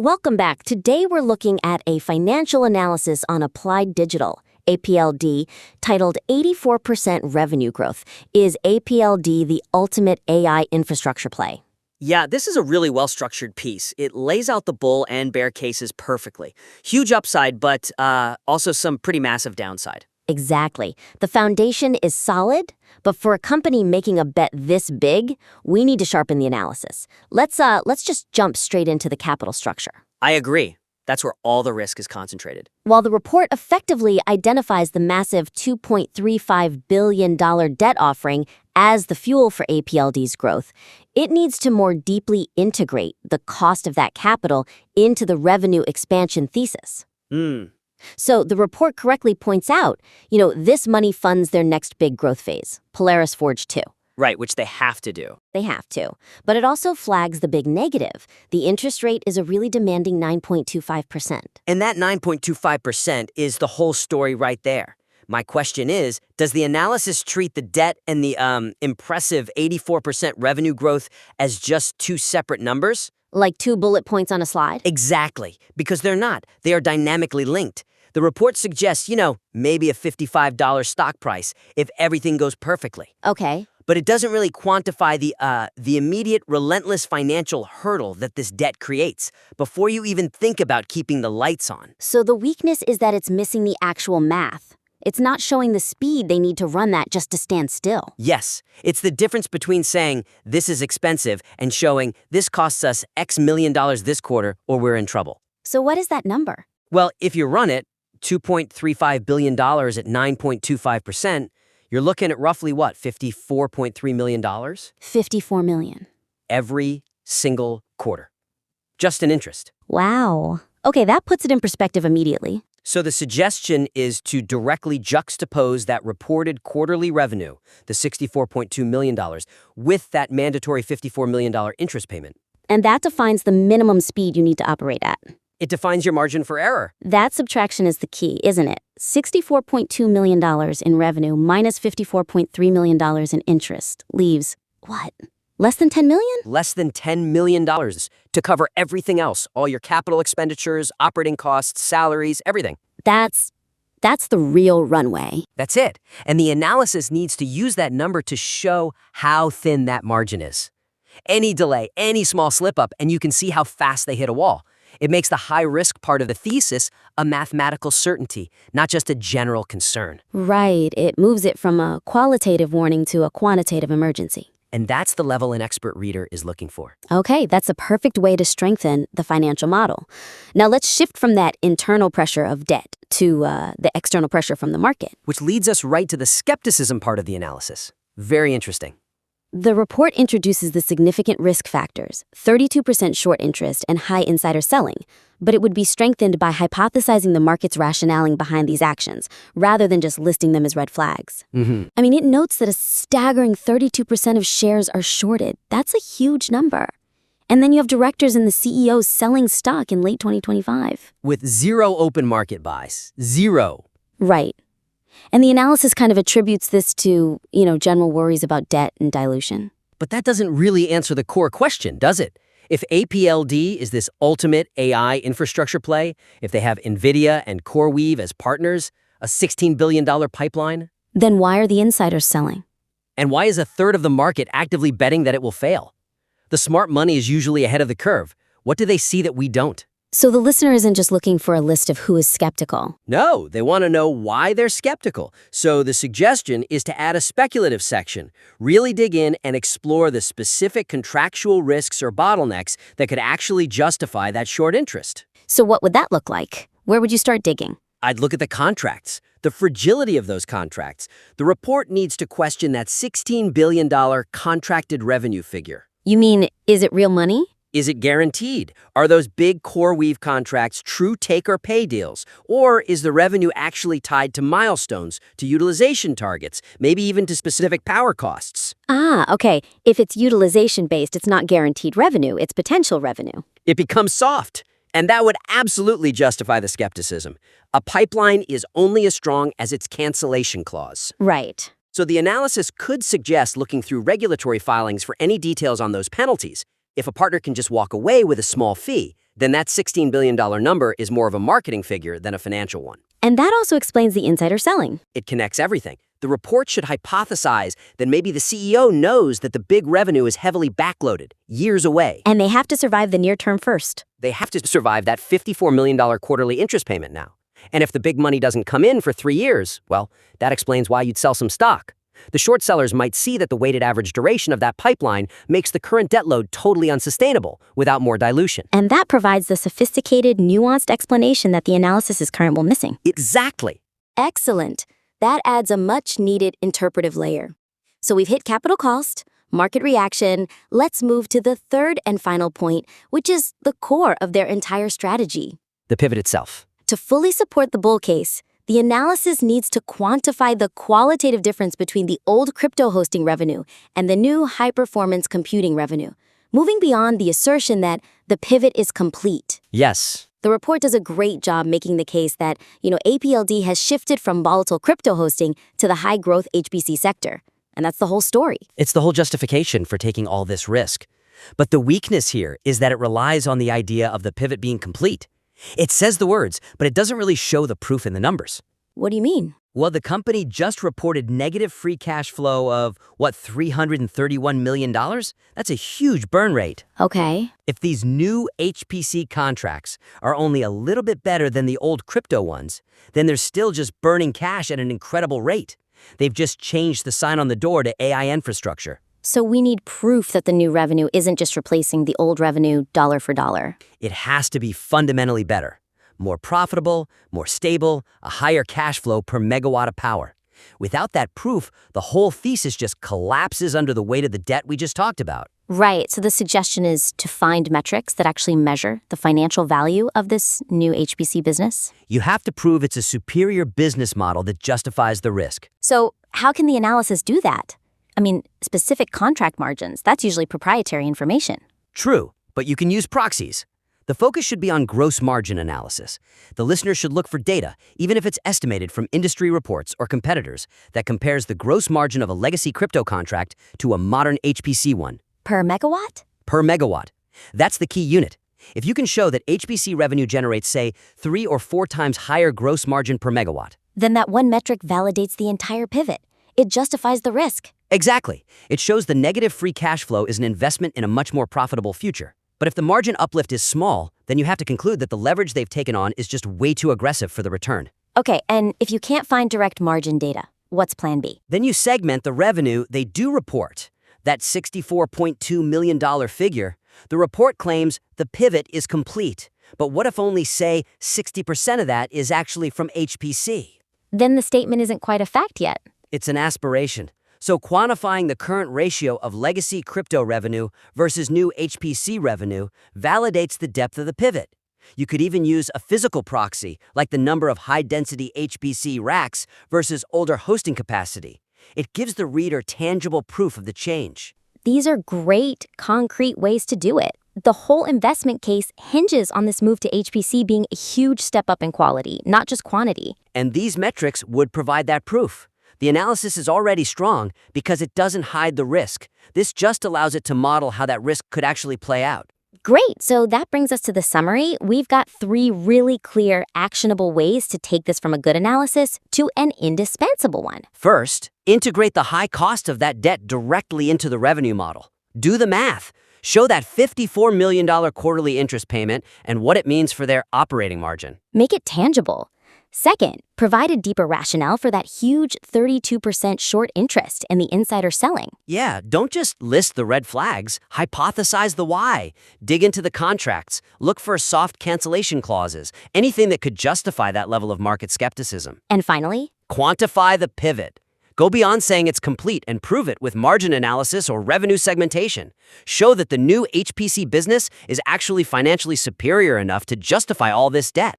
Welcome back. Today we're looking at a financial analysis on Applied Digital, APLD, titled 84% Revenue Growth. Is APLD the ultimate AI infrastructure play? Yeah, this is a really well-structured piece. It lays out the bull and bear cases perfectly. Huge upside, but also some pretty massive downside. Exactly. The foundation is solid, but for a company making a bet this big, we need to sharpen the analysis. Let's just jump straight into the capital structure. I agree. That's where all the risk is concentrated. While the report effectively identifies the massive $2.35 billion debt offering as the fuel for APLD's growth, it needs to more deeply integrate the cost of that capital into the revenue expansion thesis. So the report correctly points out, this money funds their next big growth phase, Polaris Forge 2. Right, which they have to do. They have to. But it also flags the big negative. The interest rate is a really demanding 9.25%. And that 9.25% is the whole story right there. My question is, does the analysis treat the debt and the impressive 84% revenue growth as just two separate numbers? Like two bullet points on a slide? Exactly, because they're not. They are dynamically linked. The report suggests, maybe a $55 stock price if everything goes perfectly. Okay. But it doesn't really quantify the immediate, relentless financial hurdle that this debt creates before you even think about keeping the lights on. So the weakness is that it's missing the actual math. It's not showing the speed they need to run that just to stand still. Yes, it's the difference between saying this is expensive and showing this costs us X million dollars this quarter or we're in trouble. So what is that number? Well, if you run it, $2.35 billion at 9.25%, you're looking at roughly what, $54.3 million? $54 million. Every single quarter. Just in interest. Wow. Okay, that puts it in perspective immediately. So the suggestion is to directly juxtapose that reported quarterly revenue, the $64.2 million, with that mandatory $54 million interest payment. And that defines the minimum speed you need to operate at. It defines your margin for error. That subtraction is the key, isn't it? $64.2 million in revenue minus $54.3 million in interest leaves, what, less than $10 million? Less than $10 million to cover everything else, all your capital expenditures, operating costs, salaries, everything. That's the real runway. That's it. And the analysis needs to use that number to show how thin that margin is. Any delay, any small slip-up, and you can see how fast they hit a wall. It makes the high-risk part of the thesis a mathematical certainty, not just a general concern. Right. It moves it from a qualitative warning to a quantitative emergency. And that's the level an expert reader is looking for. Okay, that's a perfect way to strengthen the financial model. Now let's shift from that internal pressure of debt to the external pressure from the market. Which leads us right to the skepticism part of the analysis. Very interesting. The report introduces the significant risk factors, 32% short interest and high insider selling, but it would be strengthened by hypothesizing the market's rationale behind these actions, rather than just listing them as red flags. It notes that a staggering 32% of shares are shorted. That's a huge number. And then you have directors and the CEOs selling stock in late 2025. With zero open market buys. Zero. Right. And the analysis kind of attributes this to, general worries about debt and dilution. But that doesn't really answer the core question, does it? If APLD is this ultimate AI infrastructure play, if they have NVIDIA and CoreWeave as partners, a $16 billion pipeline, then why are the insiders selling? And why is a third of the market actively betting that it will fail? The smart money is usually ahead of the curve. What do they see that we don't? So the listener isn't just looking for a list of who is skeptical. No, they want to know why they're skeptical. So the suggestion is to add a speculative section, really dig in and explore the specific contractual risks or bottlenecks that could actually justify that short interest. So what would that look like? Where would you start digging? I'd look at the contracts, the fragility of those contracts. The report needs to question that $16 billion contracted revenue figure. You mean, is it real money? Is it guaranteed? Are those big CoreWeave contracts true take-or-pay deals? Or is the revenue actually tied to milestones, to utilization targets, maybe even to specific power costs? Okay. If it's utilization-based, it's not guaranteed revenue, it's potential revenue. It becomes soft. And that would absolutely justify the skepticism. A pipeline is only as strong as its cancellation clause. Right. So the analysis could suggest looking through regulatory filings for any details on those penalties. If a partner can just walk away with a small fee, then that $16 billion number is more of a marketing figure than a financial one. And that also explains the insider selling. It connects everything. The report should hypothesize that maybe the CEO knows that the big revenue is heavily backloaded, years away. And they have to survive the near term first. They have to survive that $54 million quarterly interest payment now. And if the big money doesn't come in for 3 years, well, that explains why you'd sell some stock. The short sellers might see that the weighted average duration of that pipeline makes the current debt load totally unsustainable without more dilution. And that provides the sophisticated, nuanced explanation that the analysis is currently missing. Exactly. Excellent. That adds a much-needed interpretive layer. So we've hit capital cost, market reaction. Let's move to the third and final point, which is the core of their entire strategy. The pivot itself. To fully support the bull case, the analysis needs to quantify the qualitative difference between the old crypto hosting revenue and the new high-performance computing revenue, moving beyond the assertion that the pivot is complete. Yes. The report does a great job making the case that, APLD has shifted from volatile crypto hosting to the high-growth HPC sector. And that's the whole story. It's the whole justification for taking all this risk. But the weakness here is that it relies on the idea of the pivot being complete. It says the words, but it doesn't really show the proof in the numbers. What do you mean? Well, the company just reported negative free cash flow of, $331 million? That's a huge burn rate. Okay. If these new HPC contracts are only a little bit better than the old crypto ones, then they're still just burning cash at an incredible rate. They've just changed the sign on the door to AI infrastructure. So we need proof that the new revenue isn't just replacing the old revenue dollar for dollar. It has to be fundamentally better. More profitable, more stable, a higher cash flow per megawatt of power. Without that proof, the whole thesis just collapses under the weight of the debt we just talked about. Right, so the suggestion is to find metrics that actually measure the financial value of this new HPC business? You have to prove it's a superior business model that justifies the risk. So how can the analysis do that? I mean, specific contract margins, that's usually proprietary information. True, but you can use proxies. The focus should be on gross margin analysis. The listener should look for data, even if it's estimated from industry reports or competitors, that compares the gross margin of a legacy crypto contract to a modern HPC one. Per megawatt? Per megawatt. That's the key unit. If you can show that HPC revenue generates, say, 3 or 4 times higher gross margin per megawatt, then that one metric validates the entire pivot. It justifies the risk. Exactly. It shows the negative free cash flow is an investment in a much more profitable future. But if the margin uplift is small, then you have to conclude that the leverage they've taken on is just way too aggressive for the return. Okay, and if you can't find direct margin data, what's plan B? Then you segment the revenue they do report. That $64.2 million figure, the report claims the pivot is complete. But what if only, say, 60% of that is actually from HPC? Then the statement isn't quite a fact yet. It's an aspiration. So quantifying the current ratio of legacy crypto revenue versus new HPC revenue validates the depth of the pivot. You could even use a physical proxy, like the number of high-density HPC racks versus older hosting capacity. It gives the reader tangible proof of the change. These are great, concrete ways to do it. The whole investment case hinges on this move to HPC being a huge step up in quality, not just quantity. And these metrics would provide that proof. The analysis is already strong because it doesn't hide the risk. This just allows it to model how that risk could actually play out. Great, so that brings us to the summary. We've got 3 really clear, actionable ways to take this from a good analysis to an indispensable one. First, integrate the high cost of that debt directly into the revenue model. Do the math. Show that $54 million quarterly interest payment and what it means for their operating margin. Make it tangible. Second, provide a deeper rationale for that huge 32% short interest and the insider selling. Yeah, don't just list the red flags. Hypothesize the why. Dig into the contracts. Look for soft cancellation clauses. Anything that could justify that level of market skepticism. And finally, quantify the pivot. Go beyond saying it's complete and prove it with margin analysis or revenue segmentation. Show that the new HPC business is actually financially superior enough to justify all this debt.